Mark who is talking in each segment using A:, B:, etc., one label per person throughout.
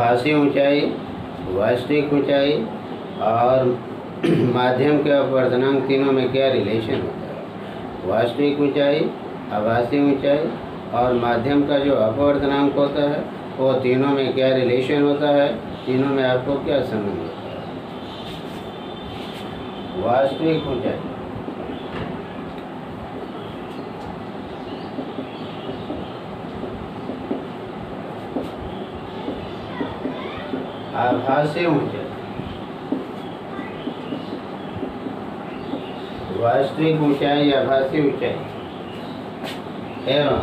A: आभासी ऊंचाई, वास्तविक ऊंचाई और माध्यम के अपवर्तनांक तीनों में क्या रिलेशन होता है? वास्तविक ऊंचाई, आभासी ऊंचाई और माध्यम का जो अपवर्तनांक होता है वो तीनों में क्या रिलेशन होता है? तीनों में आपको क्या संबंध होता है? वास्तविक ऊंचाई, आभासी ऊंचाई, वास्तविक ऊंचाई, आभासी ऊंचाई एवं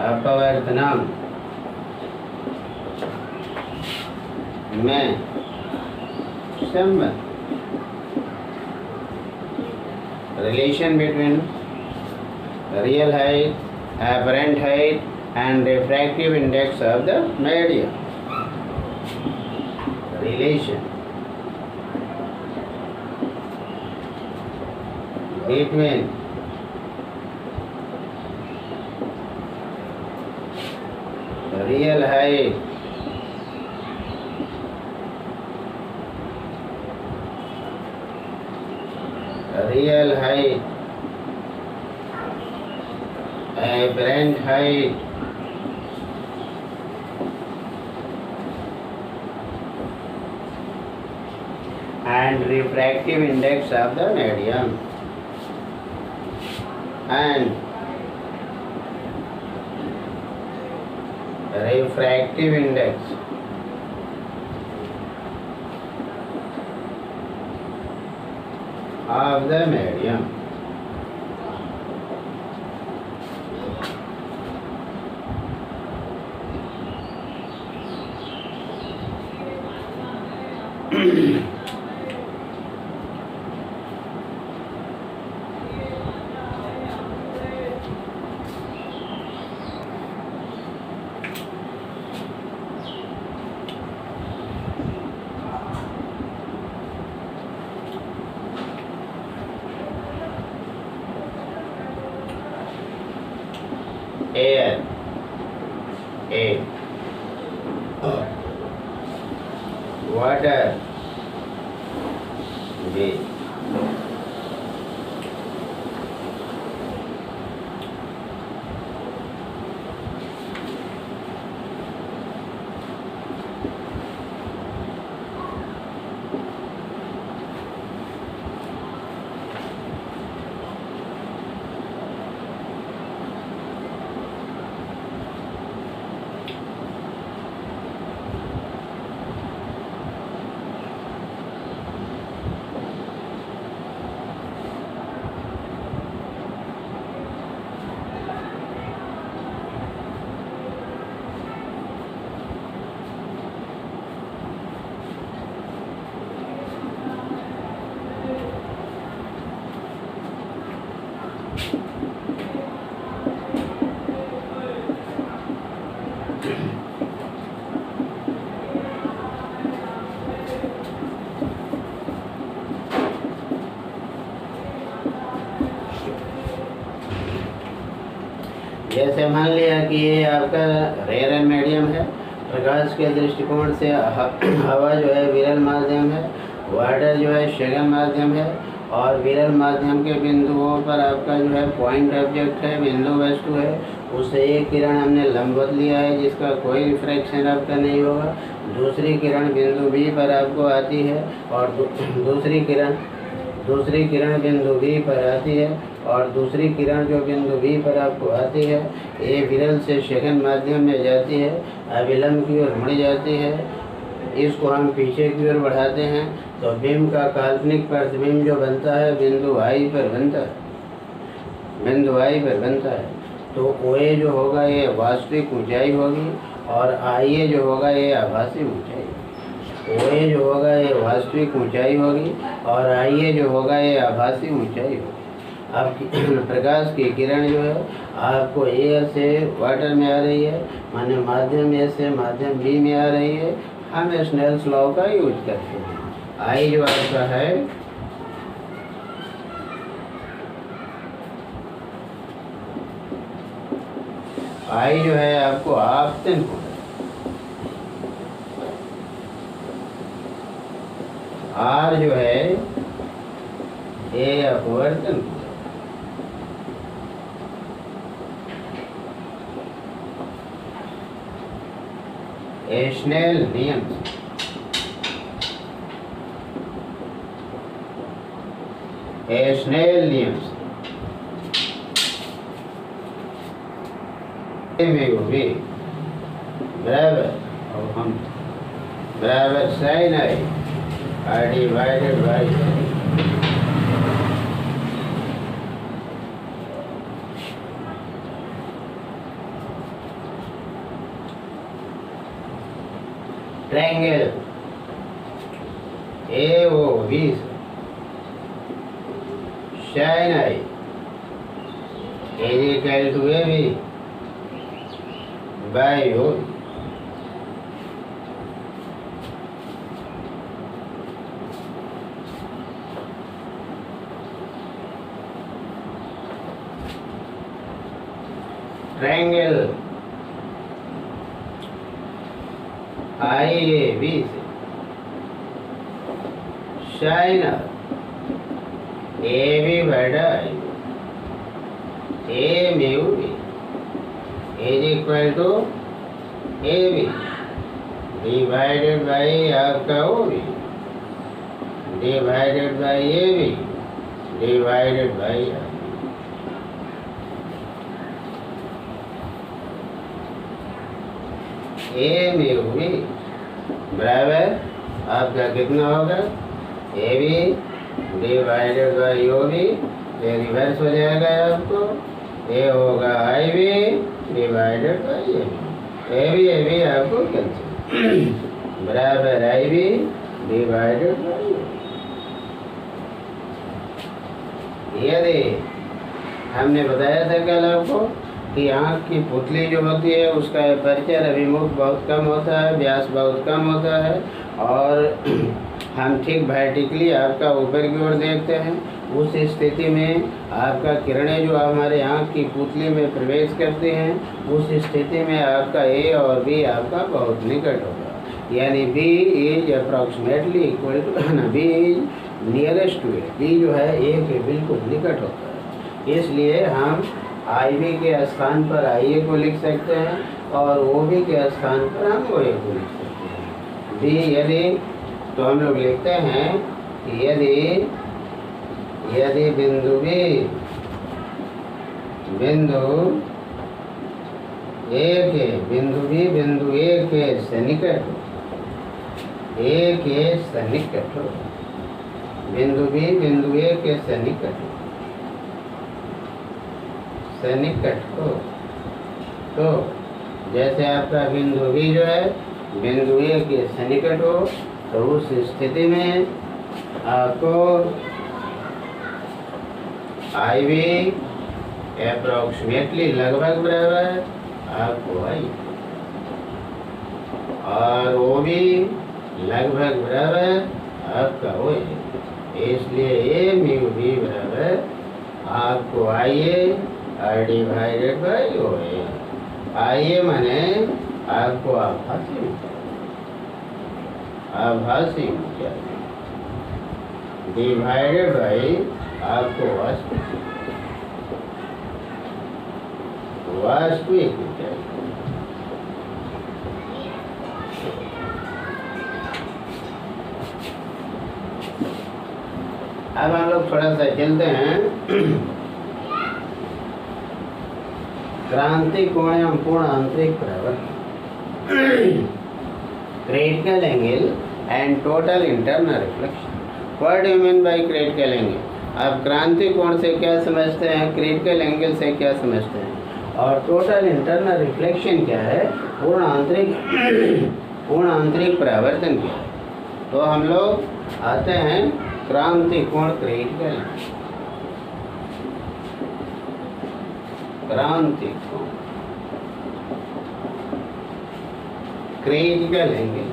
A: अपवर्तनांक में संबंध, relation between real height, apparent height and refractive index of the medium. Relation between real height apparent height and refractive index of the medium and refractive index of the medium. Air A, water B, जैसे मान लिया कि ये आपका rare medium है, प्रकाश के दृष्टिकोण से हवा जो है विरल माध्यम है, वाटर जो है सघन माध्यम है और विरल माध्यम के बिंदुओं पर आपका जो है पॉइंट ऑब्जेक्ट है, बिंदु वस्तु है, उससे एक किरण हमने लंबवत लिया है जिसका कोई रिफ्रैक्शन आपका नहीं होगा। दूसरी किरण बिंदु बी पर आपको आती है और दूसरी किरण बिंदु बी पर आती है और दूसरी किरण जो बिंदु बी पर आपको आती है ये विरल से सघन माध्यम में जाती है, अविलंब की ओर मुड़ जाती है। इसको हम पीछे की ओर बढ़ाते हैं तो बिंब का काल्पनिक प्रतिबिंब जो बनता है बिंदु आई पर बनता है। तो ओए जो होगा ये वास्तविक ऊंचाई होगी और आईए जो होगा ये आभासी ऊंचाई। ओए जो होगा ये वास्तविक ऊंचाई होगी और आईए जो होगा ये आभासी ऊंचाई होगी। अब प्रकाश की किरण जो है आपको एयर से वाटर में आ रही है, माने माध्यम ए से माध्यम बी में आ रही है। हम स्नेल्स लॉ का यूज करते हैं। आई जो आपका है आई जो है आपको आपतन हो, आर जो है ए अपवर्तन हो। स्नेल नियम स्नेल नियम में भी बराबर और हम बराबर sine I divided by triangle A O B sine I is equal to A B by O. Triangle I A B से साइन ए बी बटा A mu B is equal to A B divided by आपका O B divided by A B divided by A mu B बराबर आपका कितना होगा A B divided by O B. ये reverse हो जाएगा आपको, ए होगा आई B divided by A B आपको कैंसिल बराबर आई बी डिवाइडेड बाई। यदि हमने बताया था कल आपको कि आँख की पुतली जो होती है उसका एपर्चर अभिमुख बहुत कम होता है, व्यास बहुत कम होता है और हम ठीक वर्टिकली आपका ऊपर की ओर देखते हैं। उस स्थिति में आपका किरणें जो हमारे आँख की पुतली में प्रवेश करती हैं, उस स्थिति में आपका ए और बी आपका बहुत निकट होगा, यानी B is approximately equal to B is nearest to A, B जो है ए के बिल्कुल निकट होता है। इसलिए हम आई बी के स्थान पर आई ए को लिख सकते हैं और ओ बी के स्थान पर हम ओ ए को लिख सकते हैं। बी यदि तो हम लोग लिखते हैं कि यदि बिंदु बी बिंदु ए के सन्निकट हो, ए के सन्निकट हो, बिंदु बी बिंदु ए के सन्निकट हो, तो जैसे आपका बिंदु बी जो है बिंदु ए के सन्निकट हो, तो उस स्थिति में आपको आई बी अप्रोक्सीमेटली लगभग बराबर आपको आई और ओ बी लगभग बराबर आपका ओ ए। इसलिए ए म्यू बी बराबर आपको आई ए डिवाइडेड बाई ओ ए। आई ए माने आपको आभासी ऊंचाई डिवाइडेड बाई आपको वास्तविक ऊंचाई। अब हम लोग थोड़ा सा चलते हैं क्रांति कोण एवं पूर्ण आंतरिक परावर्तन, critical angle and total internal reflection. What do you mean by critical angle? आप क्रांति कोण से क्या समझते हैं, क्रिटिकल एंगल से क्या समझते हैं, और टोटल इंटरनल रिफ्लेक्शन क्या है, पूर्ण आंतरिक परावर्तन क्या है? तो हम लोग आते हैं क्रांति कोण, क्रिटिकल क्रांति कोण, क्रिटिकल एंगल।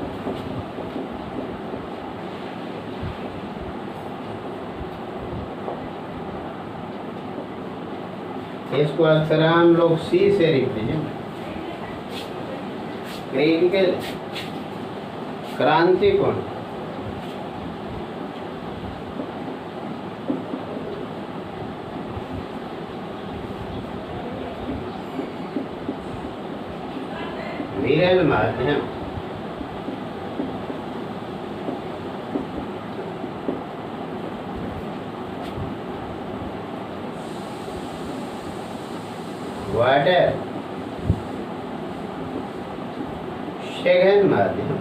A: इसको अक्सर हम लोग सी से रिप्रेजेंट क्रिटिकल क्रांति कोण, विरल माध्यम, वाटर सघन माध्यम,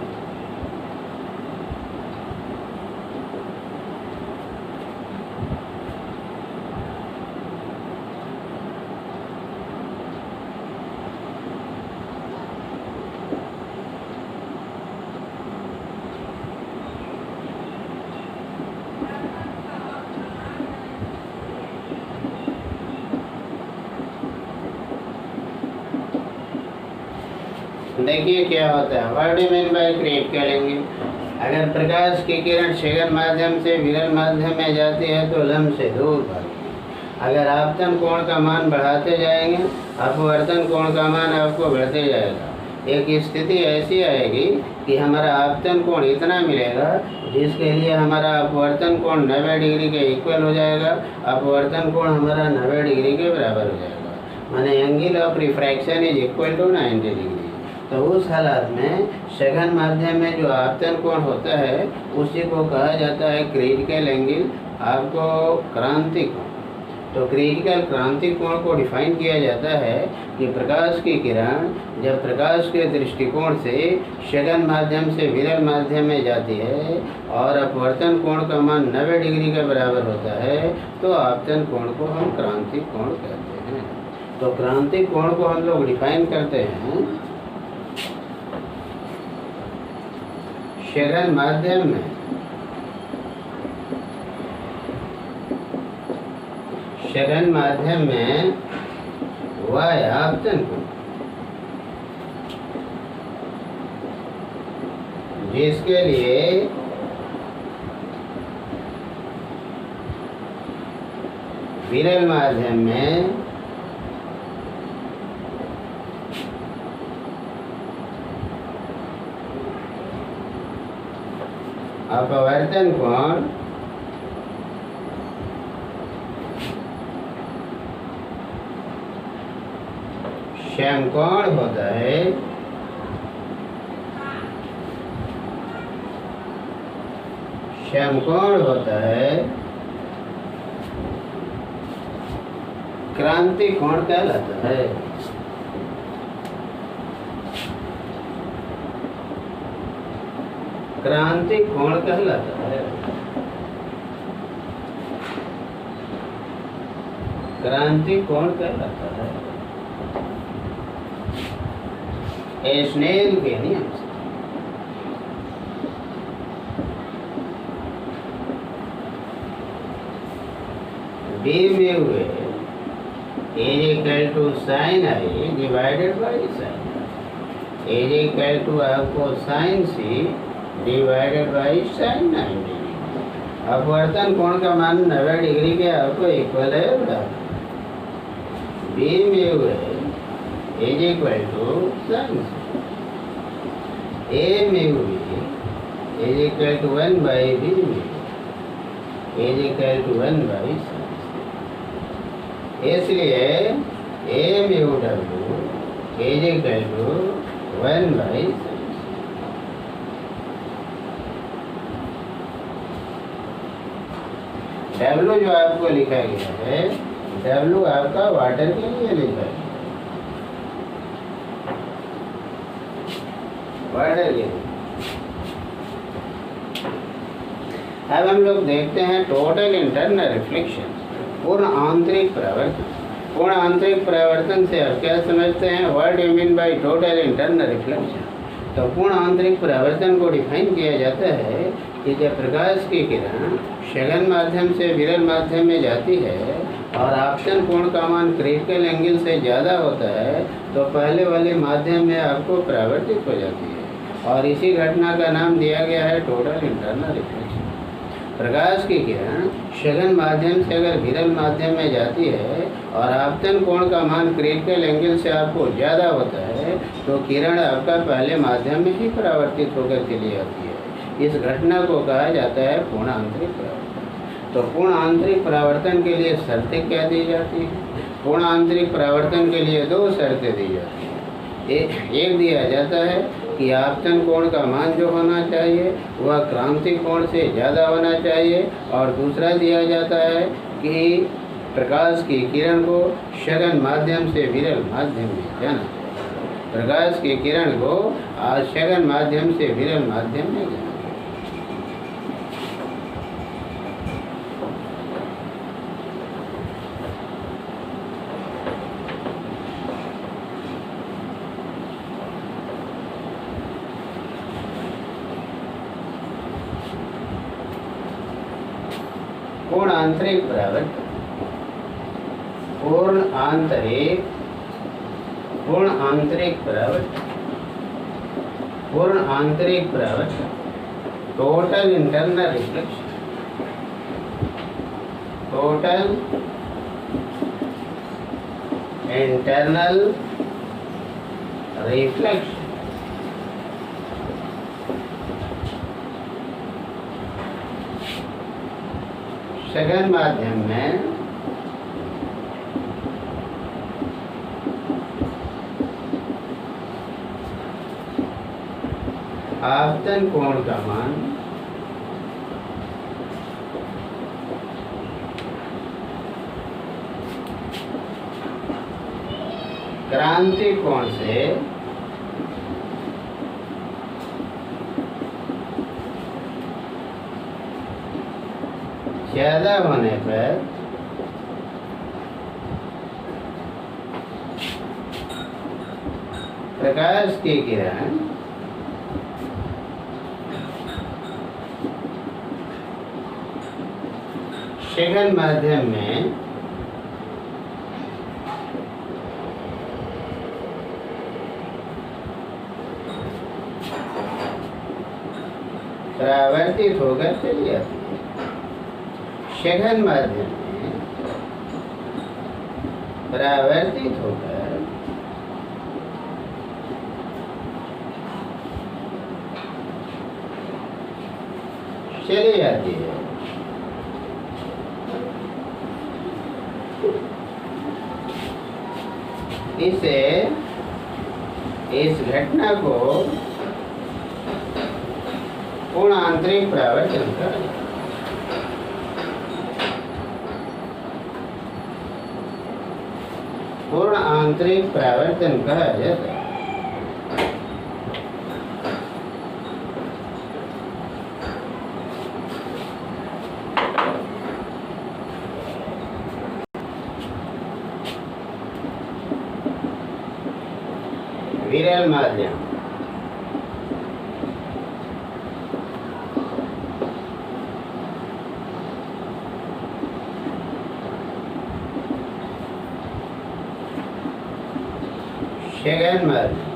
A: देखिए क्या होता है। What do mean by critical angle? अगर प्रकाश की किरण सघन माध्यम से विरल माध्यम में जाती है तो लंब से दूर भागेगी। अगर आपतन कोण का मान बढ़ाते जाएंगे, अपवर्तन कोण का मान आपको बढ़ते जाएगा। एक स्थिति ऐसी आएगी कि हमारा आपतन कोण इतना मिलेगा जिसके लिए हमारा अपवर्तन कोण 90 डिग्री के इक्वल हो जाएगा, अपवर्तन कोण हमारा 90 डिग्री के बराबर हो जाएगा। माने angle of refraction is equal to 90 degree. तो उस हालात में सघन माध्यम में जो आपतन कोण होता है उसी को कहा जाता है क्रिटिकल एंगल, आपको क्रांति कोण। तो क्रिटिकल क्रांति कोण को डिफाइन किया जाता है कि प्रकाश की किरण जब प्रकाश के दृष्टिकोण से सघन माध्यम से विरल माध्यम में जाती है और अपवर्तन कोण का मान 90 डिग्री के बराबर होता है तो आपतन कोण को हम क्रांति कोण कहते हैं। तो क्रांति कोण को हम लोग डिफाइन करते हैं सघन माध्यम में y आपतन कोण, जिसके लिए विरल माध्यम में अपवर्तन कोण समकोण होता है। समकोण होता है क्रांति कोण कहलाता है। क्रांति कोण कहलाता है। क्रांति कोण कहलाता है स्नेल के नियम से। d mu is equal to sine I divided by sine is equal to आपको sine C divided by sine 90। अपवर्तन कोण का मान 90 डिग्री के आपको इक्वल है बराबर। b mu is equal to sine a mu is equal to 1 by b mu is equal to 1 by sine. इसलिए a mu w is equal to 1 by sine. W जो आपको लिखा गया है, W आपका वाटर के लिए लिखा है, वाटर के लिए। अब हम लोग देखते हैं टोटल इंटरनल रिफ्लेक्शन, पूर्ण आंतरिक परावर्तन। पूर्ण आंतरिक परावर्तन से आप क्या समझते हैं? What do you mean by total internal reflection? तो पूर्ण आंतरिक परावर्तन को डिफाइन किया जाता है कि जब प्रकाश की किरण सघन माध्यम से विरल माध्यम में जाती है और आपतन कोण का मान क्रिटिकल एंगल से ज़्यादा होता है तो पहले वाले माध्यम में आपको परावर्तित हो जाती है और इसी घटना का नाम दिया गया है टोटल इंटरनल रिफ्लेक्शन। प्रकाश की किरण सघन माध्यम से अगर विरल माध्यम में जाती है और आपतन कोण का मान क्रिटिकल एंगल से आपको ज़्यादा होता है है तो किरण आपका पहले माध्यम में ही परावर्तित होकर चली आती है। इस घटना को कहा जाता है पूर्ण आंतरिक परावर्तन। तो पूर्ण आंतरिक परावर्तन के लिए शर्तें क्या दी जाती हैं? पूर्ण आंतरिक परावर्तन के लिए 2 शर्तें दी जाती हैं। एक दिया जाता है कि आपतन कोण का मान जो होना चाहिए वह क्रांति कोण से ज़्यादा होना चाहिए, और दूसरा दिया जाता है कि प्रकाश की किरण को सघन माध्यम से विरल माध्यम में जाना चाहिए। प्रकाश की किरण को सघन माध्यम से विरल माध्यम में जाना। पूर्ण आंतरिक परावर्तन। पूर्ण आंतरिक परावर्तन। पूर्ण आंतरिक परावर्तन। Total internal reflection. Total internal reflection. सघन माध्यम में आपतन कोण का मान क्रांति कोण से ज्यादा होने पर प्रकाश की किरण सघन माध्यम में परावर्तित होकर चली जाती है। सघन माध्यम में परावर्तित होकर चली जाती है। इस घटना को पूर्ण आंतरिक परावर्तन कहा जाता है। पूर्ण आंतरिक परावर्तन कहा जाता है। विरल माध्यम। सघन माध्यम।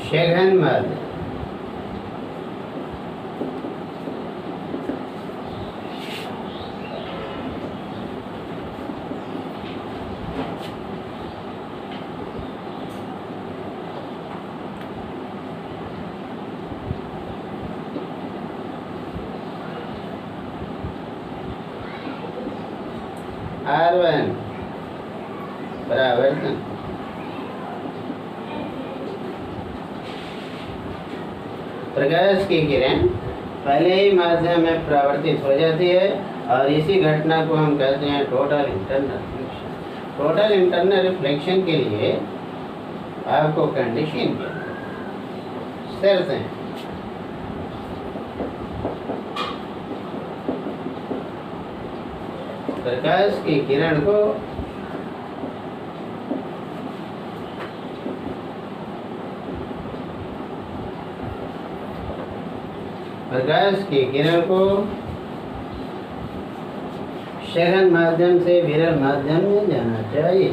A: सघन माध्यम। R1 परावर्तन। प्रकाश की किरण पहले ही माध्यम में परावर्तित हो जाती है, और इसी घटना को हम कहते हैं total internal reflection. Total internal reflection के लिए आपको कंडीशन शर्तें प्रकाश की किरण को सघन माध्यम से विरल माध्यम में जाना चाहिए।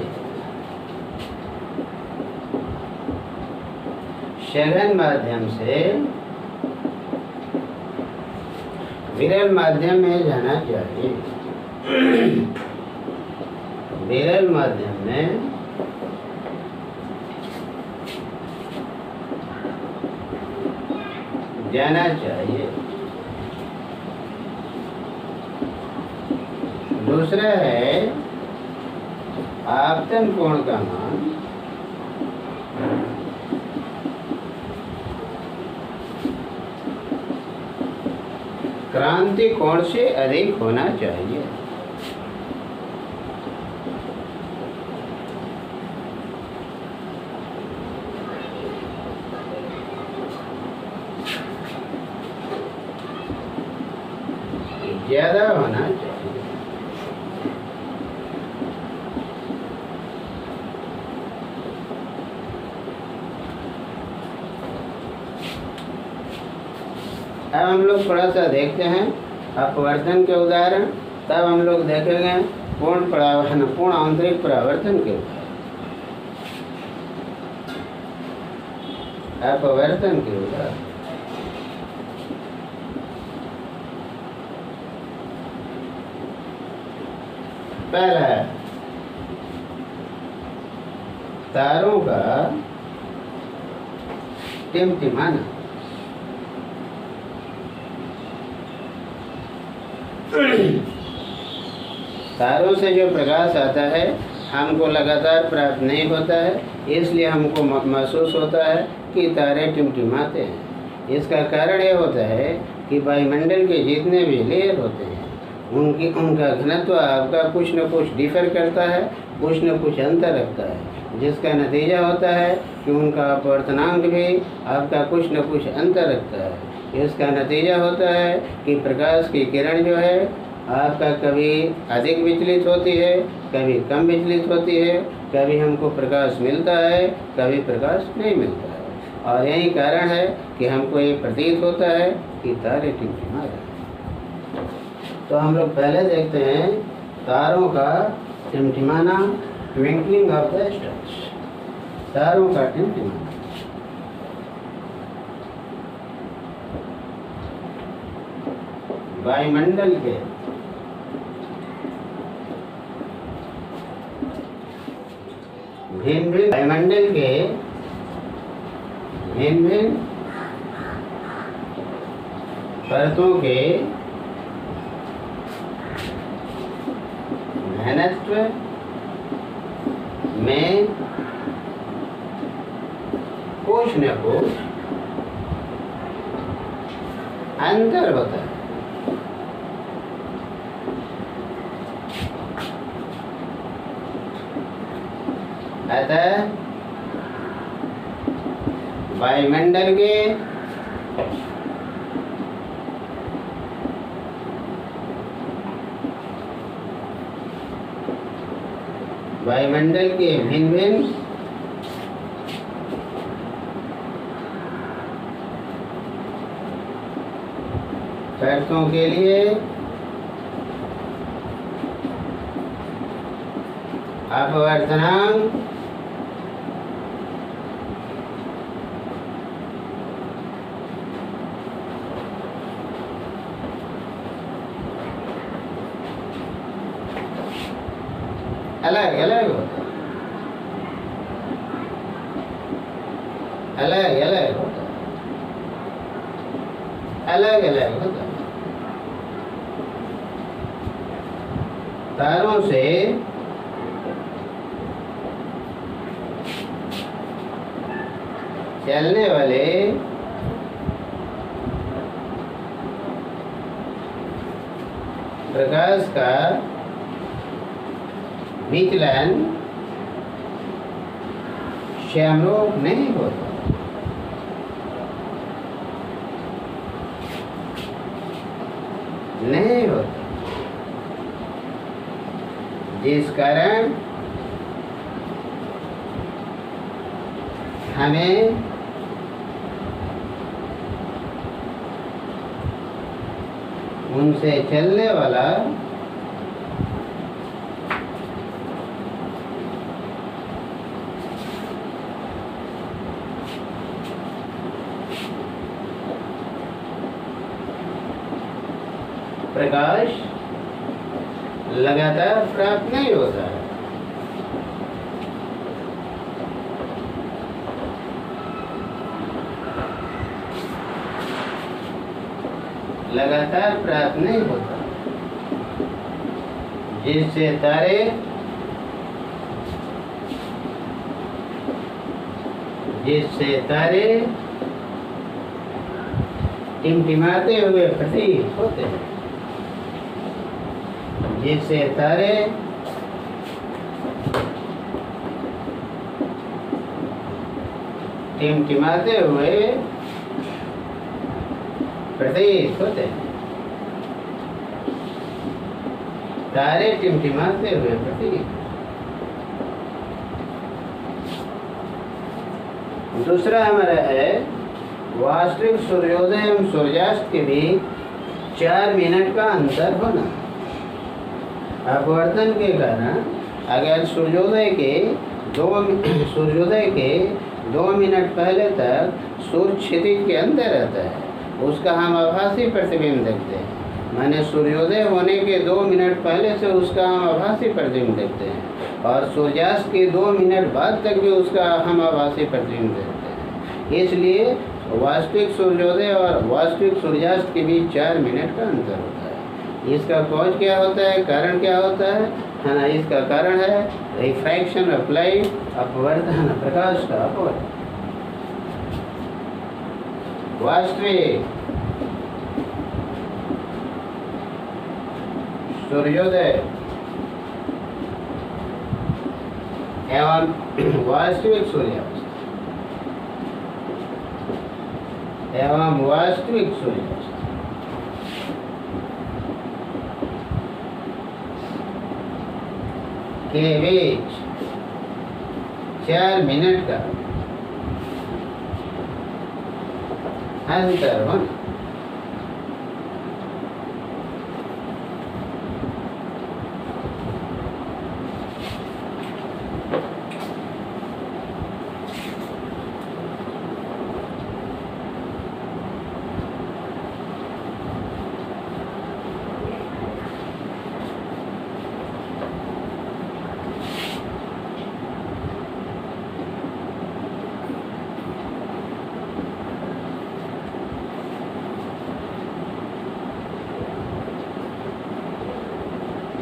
A: सघन माध्यम से विरल माध्यम में जाना चाहिए। विरल माध्यम में जाना चाहिए। दूसरा है आपतन कोण का मान क्रांति कोण से अधिक होना चाहिए। ज्यादा होना चाहिए। अब हम लोग थोड़ा सा देखते हैं अपवर्तन के उदाहरण, तब हम लोग देखेंगे पूर्ण आंतरिक परावर्तन के उदाहरण। अपवर्तन के उदाहरण पहला है तारों का टिमटिमाना। तारों से जो प्रकाश आता है हमको लगातार प्राप्त नहीं होता है, इसलिए हमको महसूस होता है कि तारे टिमटिमाते हैं। इसका कारण ये होता है कि वायुमंडल के जितने भी लेयर होते हैं उनका घनत्व आपका कुछ न कुछ डिफर करता है, कुछ न कुछ अंतर रखता है, जिसका नतीजा होता है कि उनका अपवर्तनांक भी आपका कुछ न कुछ अंतर रखता है। इसका नतीजा होता है कि प्रकाश की किरण जो है आपका कभी अधिक विचलित होती है, कभी कम विचलित होती है, कभी हमको प्रकाश मिलता है, कभी प्रकाश नहीं मिलता है। और यही कारण है कि हमको ये प्रतीत होता है कि तारे टिमटिमा रहे हैं। तो हम लोग पहले देखते हैं तारों का टिमटिमाना, ट्विंकलिंग ऑफ द स्टार्स। तारों का टिमटिमाना वायुमंडल के भिन्न वायुमंडल के भिन्न परतों के घनत्व में कुछ न कुछ अंतर होता है। अतः वायुमंडल के भिन्न भिन्न परतों के लिए अपवर्तनांक अलग अलग होता है, अलग अलग होता है, अलग अलग होता है। तारों से चलने वाले प्रकाश का विचलन श्यामलोक नहीं होता। नहीं होता, जिस कारण हमें उनसे चलने वाला प्रकाश लगातार प्राप्त नहीं होता है। लगातार प्राप्त नहीं होता, जिससे तारे टिमटिमाते हुए प्रतीत होते हैं। जिससे तारे टिमटिमाते हुए प्रतीत होते हैं। तारे टिमटिमाते हुए प्रतीत। दूसरा हमारा है वास्तविक सूर्योदय एवं सूर्यास्त के बीच 4 मिनट का अंतर होना। अपवर्तन के कारण अगर सूर्योदय के 2 मिनट पहले तक सूर्य क्षितिज के अंदर रहता है, उसका हम आभासी प्रतिबिंब देखते हैं। माने सूर्योदय होने के 2 मिनट पहले से उसका हम आभासी प्रतिबिंब देखते हैं, और सूर्यास्त के 2 मिनट बाद तक भी उसका हम आभासी प्रतिबिंब देखते हैं। इसलिए वास्तविक सूर्योदय और वास्तविक सूर्यास्त के बीच 4 मिनट का अंतर होता है। इसका कॉज क्या होता है, कारण क्या होता है ना? इसका कारण है रिफ्रैक्शन ऑफ लाइट, अपवर्तन प्रकाश का अपवर्तन। वास्तविक सूर्योदय एवं वास्तविक सूर्यास्त एवं वास्तविक सूर्यास्त के बीच 4 मिनट का अंतर होना।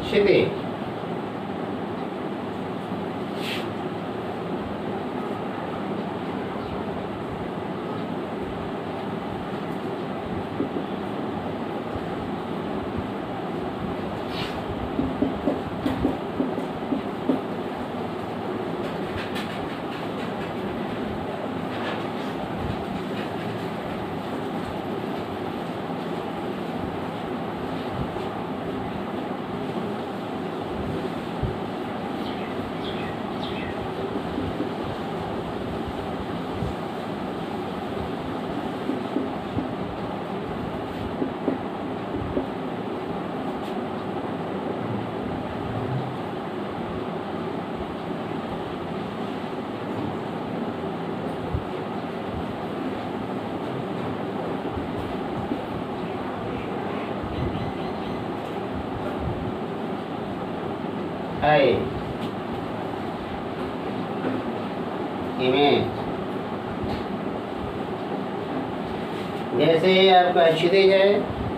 A: क्षितिज इमेज जैसे ये आपका क्षितिज है,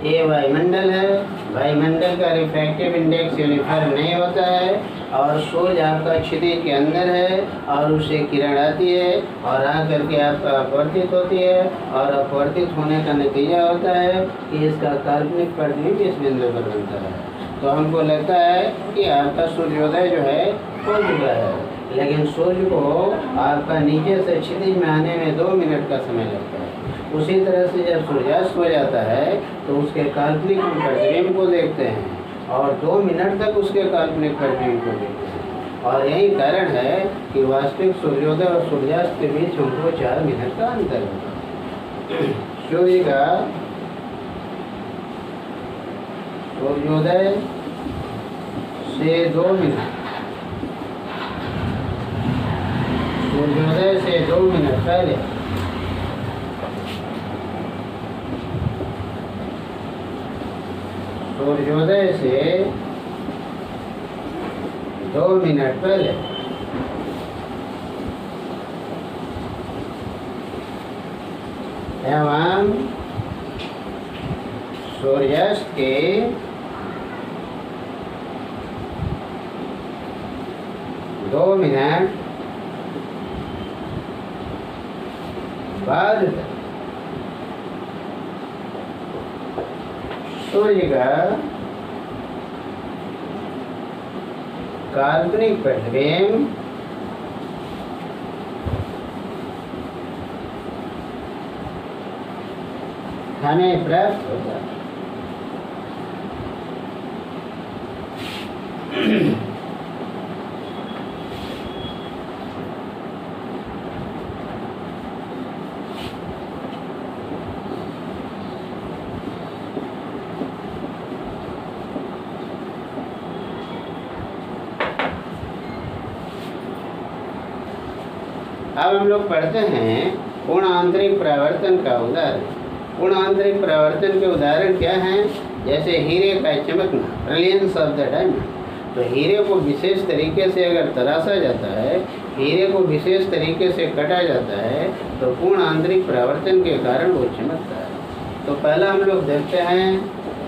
A: ये वायुमंडल है। वायुमंडल का रिफ्रैक्टिव इंडेक्स यूनिफॉर्म नहीं होता है, और सूर्य आपका क्षितिज के अंदर है और उससे किरण आती है और आकर के आपका अपवर्तित होती है, और अपवर्तित होने का नतीजा होता है कि इसका काल्पनिक प्रतिबिंब इस बिंदु पर बनता है। तो हमको लगता है कि आपका सूर्योदय जो है हो चुका है, लेकिन सूर्य को आपका नीचे से क्षितिज में आने में 2 मिनट का समय लगता है। उसी तरह से जब सूर्यास्त हो जाता है तो उसके काल्पनिक प्रतिबिंब को देखते हैं और 2 मिनट तक उसके काल्पनिक प्रतिबिंब को देखते हैं, और यही कारण है कि वास्तविक सूर्योदय और सूर्यास्त के बीच हमको 4 मिनट का अंतर होता है। सूर्य का सूर्योदय से 2 मिनट सूर्योदय से 2 मिनट पहले सूर्योदय से 2 मिनट पहले एवं सूर्यास्त के 2 मिनट बाद सूर्य का काल्पनिक प्रतिबिंब हमें प्राप्त होता है। अब हम लोग पढ़ते हैं पूर्ण आंतरिक परावर्तन का उदाहरण। पूर्ण आंतरिक परावर्तन के उदाहरण क्या हैं? जैसे हीरे का चमकना, ब्रिलियंस ऑफ द डायमंड। तो हीरे को विशेष तरीके से अगर तराशा जाता है, हीरे को विशेष तरीके से कटा जाता है, तो पूर्ण आंतरिक परावर्तन के कारण वो चमकता है। तो पहला हम लोग देखते हैं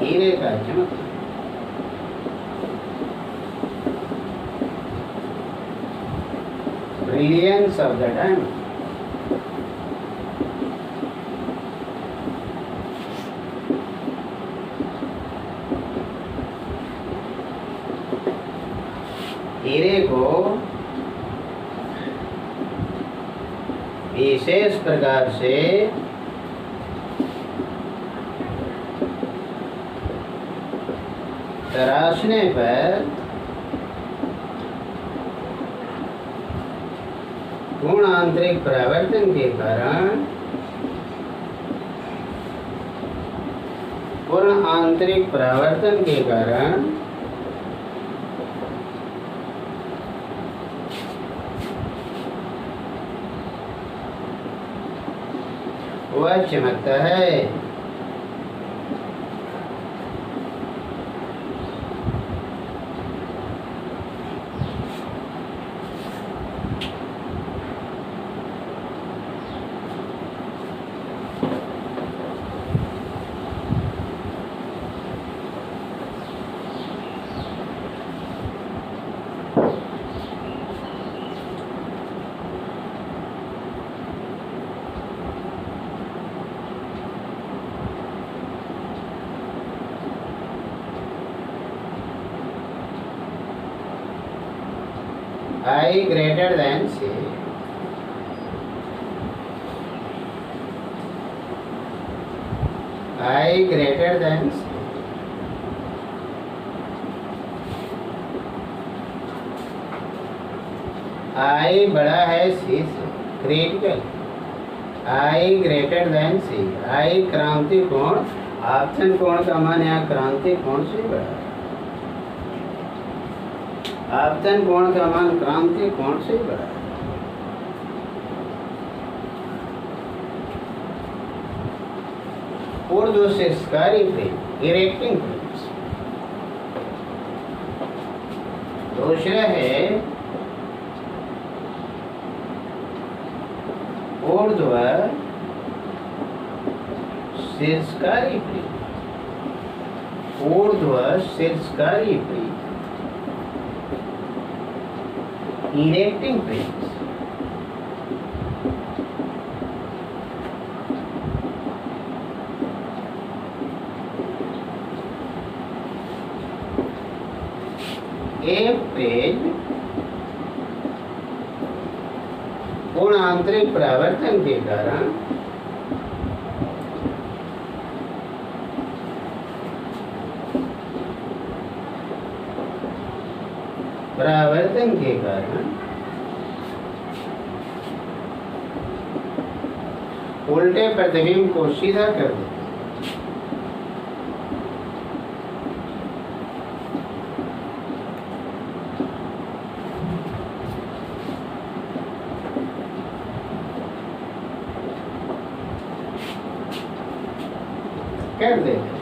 A: हीरे का चमकना। Brilliance of the diamond. हीरे को विशेष प्रकार से तराशने पर पूर्ण आंतरिक परावर्तन के कारण पूर्ण आंतरिक परावर्तन के कारण वह चमकता है। I greater than C. I greater than C. I बड़ा है C से, critical. I greater than C. I क्रांति कोण, आपतन कोण का मान यहाँ क्रांति कोण से बड़ा है। आपतन कोण का मान क्रांति कोण से बड़ा है। ऊर्ध्व शीर्षकारी फ्रेम, इरेक्टिंग फ्रेम्स। दूसरा है ऊर्ध्व शीर्षकारी फ्रेम, ऊर्ध्व शीर्षकारी फ्रेम, इरेक्टिंग फ्रेम्स। एक पेज पूर्ण आंतरिक परावर्तन के कारण उल्टे प्रतिबिंब को सीधा कर देते। कर देते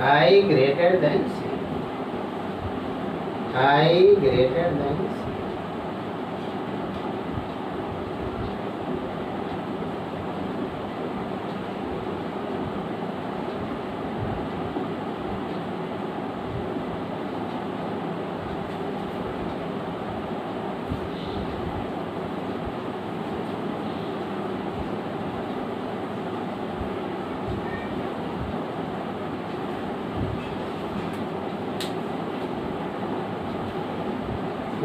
A: I greater than C. I greater than C.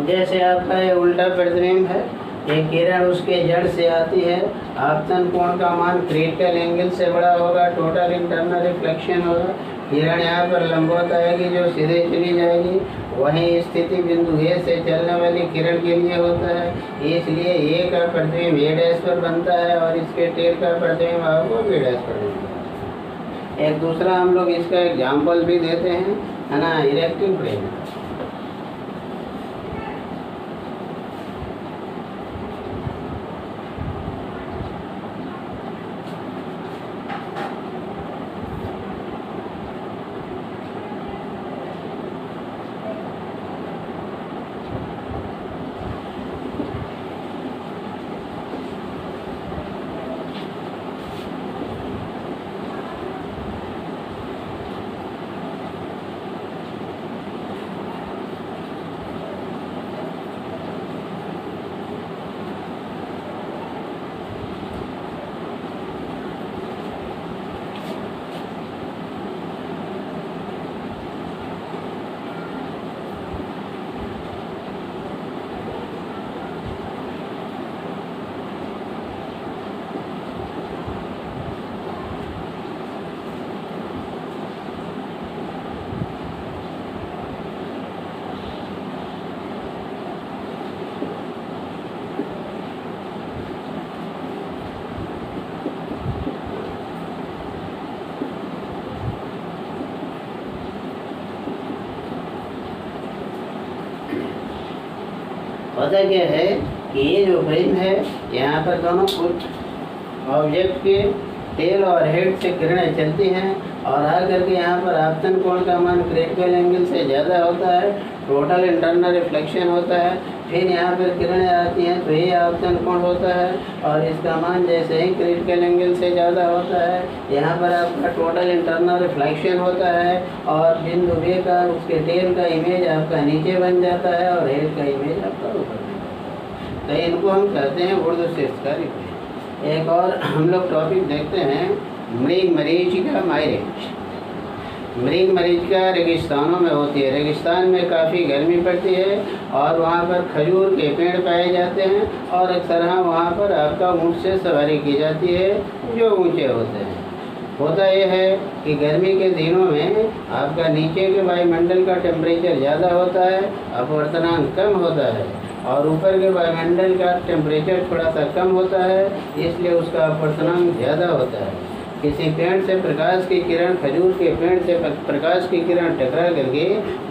A: जैसे आपका ये उल्टा प्रतिबिंब है, ये किरण उसके जड़ से आती है, आपतन कोण का मान क्रिटिकल एंगल से बड़ा होगा, टोटल इंटरनल रिफ्लेक्शन होगा। किरण यहाँ पर लंबवत आएगी जो सीधे चली जाएगी, वहीं स्थिति बिंदु ए से चलने वाली किरण के लिए होता है, इसलिए ए का प्रतिबिंब ए डैश पर बनता है और इसके टेल का प्रतिबिंब आपको बी डैश पर बनता है। एक दूसरा हम लोग इसका एग्जाम्पल भी देते हैं, है ना, इरेक्टिव प्लेन। पता क्या है कि ये जो फ्रेम है, यहाँ पर दोनों कुछ ऑब्जेक्ट के टेल और हेड से किरणें चलती हैं और आकर के यहाँ पर आपतन कोण का मान क्रिटिकल एंगल से ज़्यादा होता है, टोटल इंटरनल रिफ्लेक्शन होता है, फिर यहाँ पर किरणें आती हैं तो ये आपतन कोण होता है और इसका मान जैसे ही क्रिटिकल एंगल से ज़्यादा होता है, यहाँ पर आपका टोटल इंटरनल रिफ्लेक्शन होता है और बिंदु बी का उसके टेल का इमेज आपका नीचे बन जाता है और हेड का इमेज आपका ऊपर बन जाता है। तो इनको हम कहते हैं ऊर्ध्वशीर्षकारी प्लेन। एक और हम लोग टॉपिक देखते हैं, मृग मरीचिका माइरेज। मृग मरीचिका रेगिस्तानों में होती है, रेगिस्तान में काफ़ी गर्मी पड़ती है और वहाँ पर खजूर के पेड़ पाए जाते हैं और अक्सर वहाँ पर आपका ऊँट से सवारी की जाती है जो ऊँचे होते हैं। होता यह है कि गर्मी के दिनों में आपका नीचे के वायुमंडल का टेम्परेचर ज़्यादा होता है, अपवर्तनांक कम होता है और ऊपर के वायुमंडल का टेम्परेचर थोड़ा सा कम होता है, इसलिए उसका अपवर्तनांक ज़्यादा होता है। किसी पेड़ से प्रकाश की किरण, खजूर के पेड़ से प्रकाश की किरण टकरा करके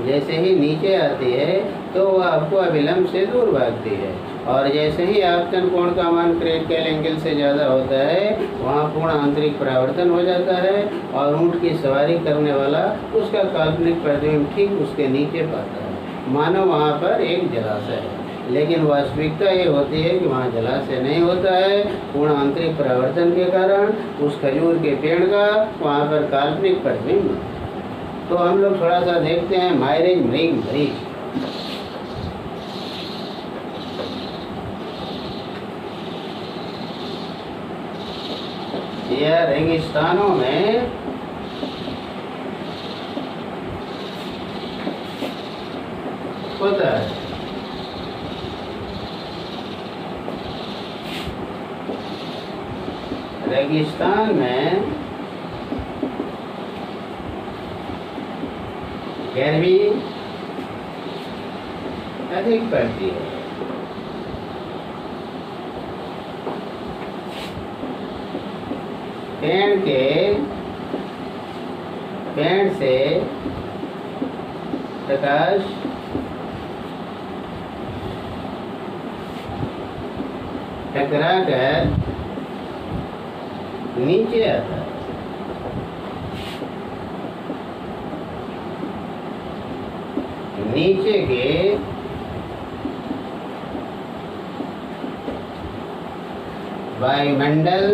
A: जैसे ही नीचे आती है तो वह आपको अविलंब से दूर भागती है और जैसे ही आपतन कोण का मान क्रिटिकल एंगल से ज़्यादा होता है, वहाँ पूर्ण आंतरिक परावर्तन हो जाता है और ऊँट की सवारी करने वाला उसका काल्पनिक प्रतिबिंब ठीक उसके नीचे पाता है, मानो वहाँ पर एक जलाशय है। लेकिन वास्तविकता ये होती है कि वहाँ जलाशय नहीं होता है, पूर्ण आंतरिक परावर्तन के कारण उस खजूर के पेड़ का वहाँ पर काल्पनिक प्रतिबिंब। तो हम लोग थोड़ा सा देखते हैं माइरेज मृग मरीज। यह रेगिस्तानों में होता है। रेगिस्तान में गर्मी अधिक पड़ती है। पेड़ से प्रकाश टकरा कर नीचे आता है नीचे के वायुमंडल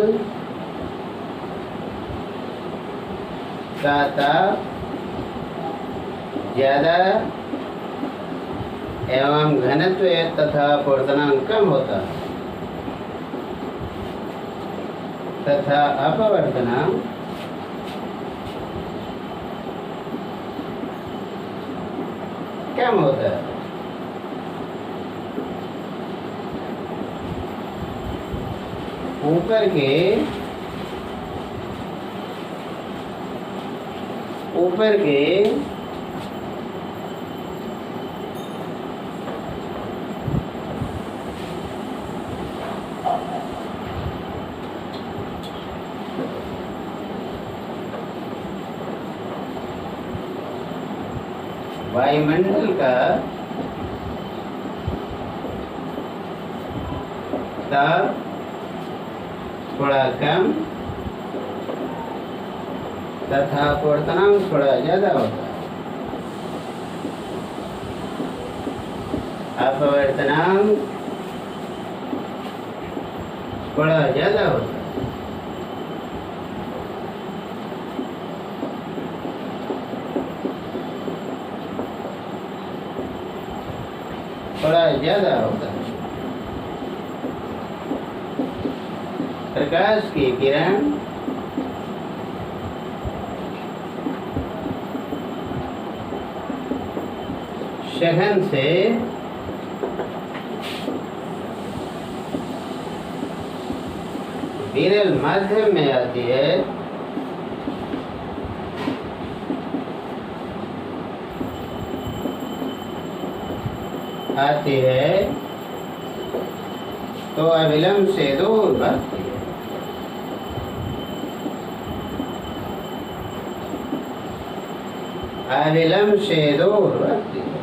A: का ताप ज्यादा एवं घनत्व तथा अपवर्तनांक कम होता है तथा अपवर्तनांक कम होता है। ऊपर के वायुमंडल का ताप थोड़ा कम तथा अपवर्तनांक थोड़ा ज्यादा होता है। अपवर्तनांक थोड़ा ज्यादा होता है। थोड़ा ज्यादा होता है। प्रकाश की किरण शहन से विरल माध्यम में आती है तो अविलंब से दूर भागती है। अविलंब से दूर भागती है।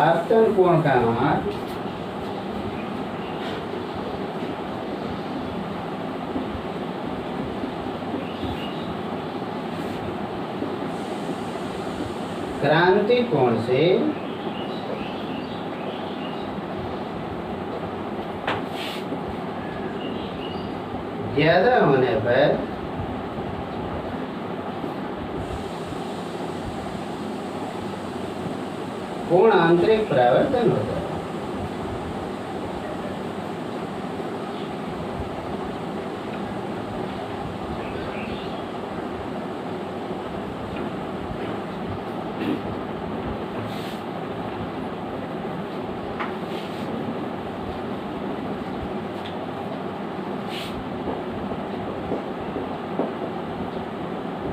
A: आपतन कोण का मान क्रांति कोण से ज्यादा होने पर पूर्ण आंतरिक परावर्तन होता है।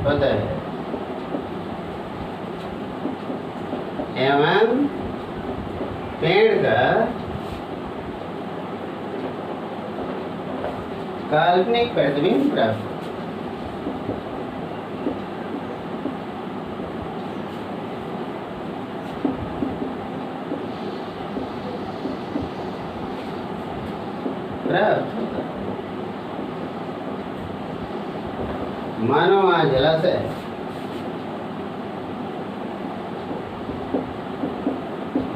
A: होता है एवं पेड़ का काल्पनिक प्रतिबिंब प्राप्त होता है। मानो वहाँ जलाशय है,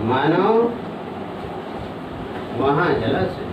A: मानो वहाँ जलाशय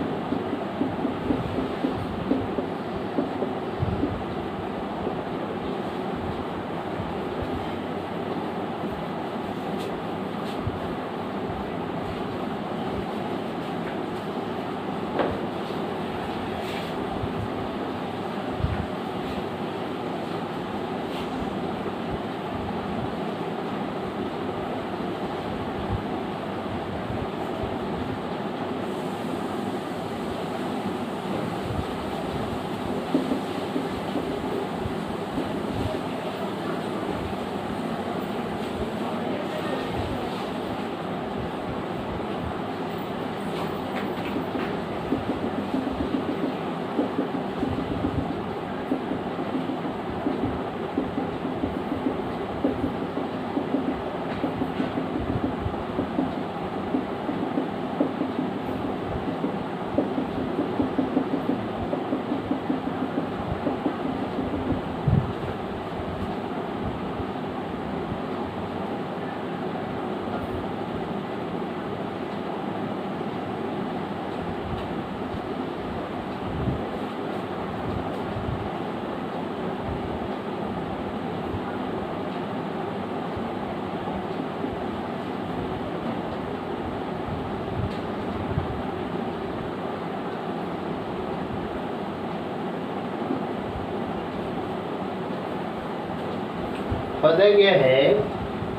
A: होता क्या है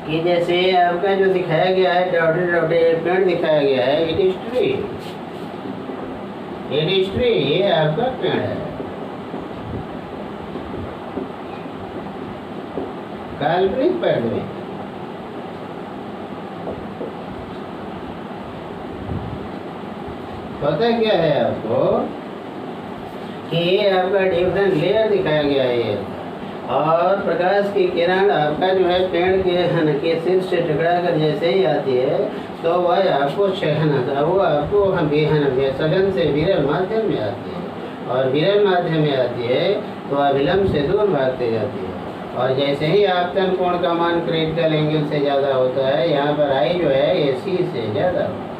A: कि जैसे आपका जो दिखाया गया है डॉटेड डॉटेड पेड़ दिखाया गया है, it is tree, it is tree, ये आपका पेड़ है। काल्पनिक पेड़ में पता क्या है आपको कि ये आपका डिफरेंट लेयर दिखाया गया है ये, और प्रकाश की किरण आपका जो है पेड़ के सिर से टकरा कर जैसे ही आती है तो वह आपको वो आपको सघन से विरल माध्यम में आती है, और विरल माध्यम में आती है तो अभिलंब से दूर भागते जाती है। और जैसे ही आपतन कोण का मान क्रिटिकल एंगल से ज़्यादा होता है, यहाँ पर आई जो है ये सी से ज़्यादा होता है।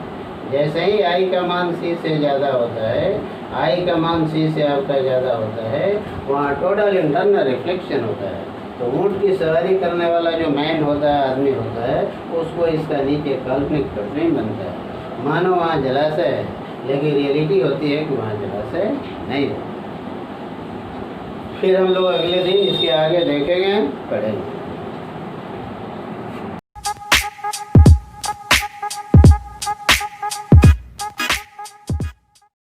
A: जैसे ही आई का मान सी से ज़्यादा होता है, आई का मान सी से आपका ज़्यादा होता है, वहाँ टोटल इंटरनल रिफ्लेक्शन होता है। तो ऊँट की सवारी करने वाला जो मैन होता है, आदमी होता है, उसको इसका नीचे काल्पनिक प्रतिबिंब बनता है। मानो वहाँ जलाशय है, लेकिन रियलिटी होती है कि वहाँ जलाशय नहीं है। फिर हम लोग अगले दिन इसके आगे देखेंगे, पढ़ेंगे।